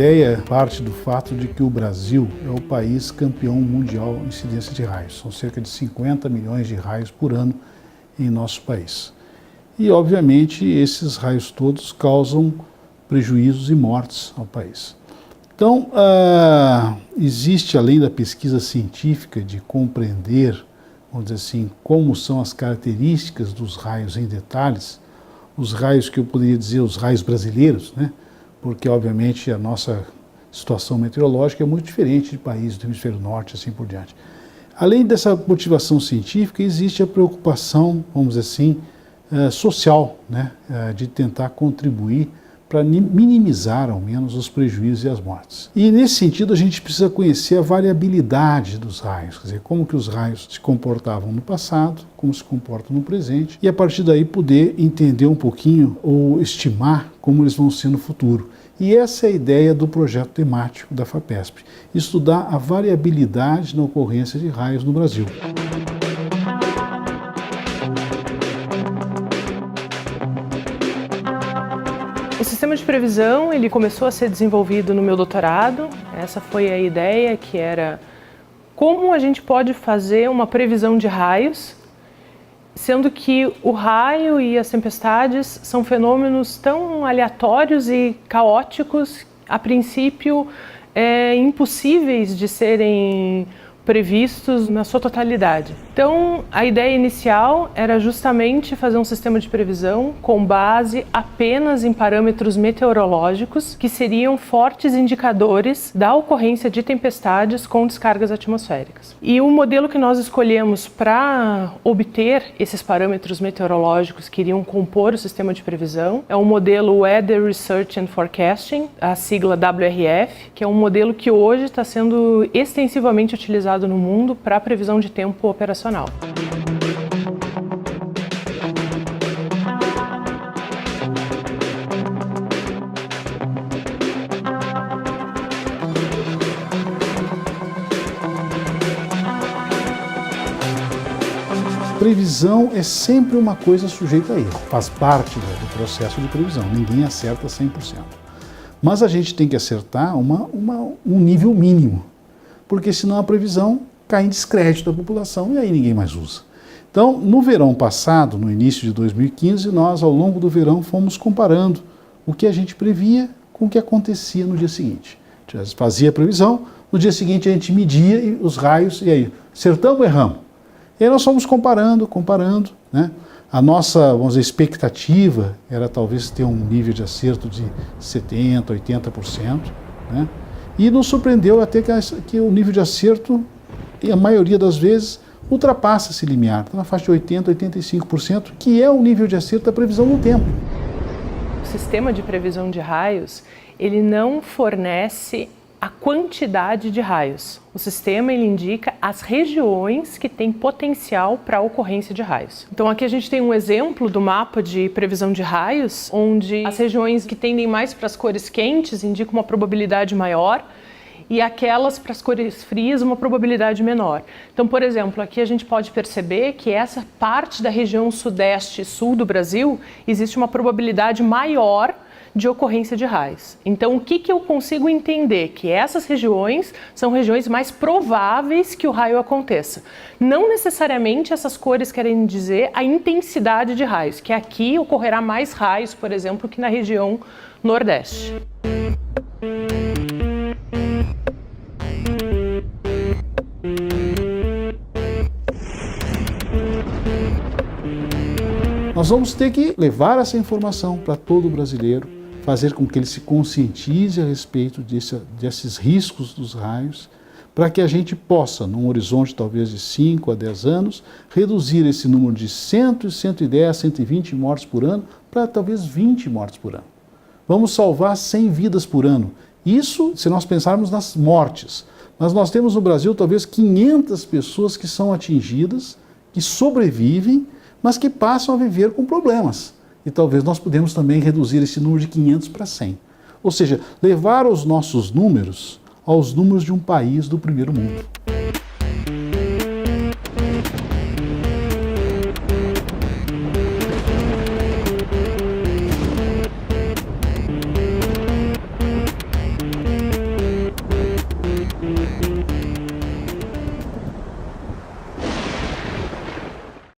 ideia parte do fato de que o Brasil é o país campeão mundial em incidência de raios. São cerca de 50 milhões de raios por ano em nosso país. E, obviamente, esses raios todos causam prejuízos e mortes ao país. Então, existe, além da pesquisa científica de compreender, vamos dizer assim, como são as características dos raios em detalhes, os raios que eu poderia dizer, os raios brasileiros, né? Porque, obviamente, a nossa situação meteorológica é muito diferente de países do hemisfério norte, assim por diante. Além dessa motivação científica, existe a preocupação, vamos dizer assim, social, né? De tentar contribuir para minimizar, ao menos, os prejuízos e as mortes. E, nesse sentido, a gente precisa conhecer a variabilidade dos raios, quer dizer, como que os raios se comportavam no passado, como se comportam no presente, e, a partir daí, poder entender um pouquinho ou estimar como eles vão ser no futuro. E essa é a ideia do projeto temático da FAPESP, estudar a variabilidade na ocorrência de raios no Brasil. O sistema de previsão, ele começou a ser desenvolvido no meu doutorado. Essa foi a ideia, que era como a gente pode fazer uma previsão de raios, sendo que o raio e as tempestades são fenômenos tão aleatórios e caóticos, a princípio impossíveis de serem previstos na sua totalidade. Então, a ideia inicial era justamente fazer um sistema de previsão com base apenas em parâmetros meteorológicos, que seriam fortes indicadores da ocorrência de tempestades com descargas atmosféricas. E o modelo que nós escolhemos para obter esses parâmetros meteorológicos que iriam compor o sistema de previsão é o modelo Weather Research and Forecasting, a sigla WRF, que é um modelo que hoje está sendo extensivamente utilizado no mundo para previsão de tempo operacional. Previsão é sempre uma coisa sujeita a erro, faz parte do processo de previsão, ninguém acerta 100%. Mas a gente tem que acertar um nível mínimo, porque senão a previsão cai em descrédito da população e aí ninguém mais usa. Então, no verão passado, no início de 2015, nós, ao longo do verão, fomos comparando o que a gente previa com o que acontecia no dia seguinte. A gente fazia a previsão, no dia seguinte a gente media os raios, e aí, acertamos ou erramos? E aí nós fomos comparando, né? A nossa, vamos dizer, expectativa era talvez ter um nível de acerto de 70%, 80%, né? E nos surpreendeu até que o nível de acerto, a maioria das vezes, ultrapassa esse limiar. Está na faixa de 80%, 85%, que é o nível de acerto da previsão no tempo. O sistema de previsão de raios, ele não fornece a quantidade de raios. O sistema, ele indica as regiões que têm potencial para a ocorrência de raios. Então aqui a gente tem um exemplo do mapa de previsão de raios, onde as regiões que tendem mais para as cores quentes indicam uma probabilidade maior e aquelas para as cores frias uma probabilidade menor. Então, por exemplo, aqui a gente pode perceber que essa parte da região sudeste e sul do Brasil existe uma probabilidade maior de ocorrência de raios. Então, o que eu consigo entender? Que essas regiões são regiões mais prováveis que o raio aconteça. Não necessariamente essas cores querem dizer a intensidade de raios, que aqui ocorrerá mais raios, por exemplo, que na região nordeste. Nós vamos ter que levar essa informação para todo brasileiro, fazer com que ele se conscientize a respeito desses riscos dos raios, para que a gente possa, num horizonte talvez de 5 a 10 anos, reduzir esse número de 100, 110, 120 mortes por ano para talvez 20 mortes por ano. Vamos salvar 100 vidas por ano. Isso se nós pensarmos nas mortes. Mas nós temos no Brasil talvez 500 pessoas que são atingidas, que sobrevivem, mas que passam a viver com problemas. E talvez nós podemos também reduzir esse número de 500 para 100. Ou seja, levar os nossos números aos números de um país do primeiro mundo.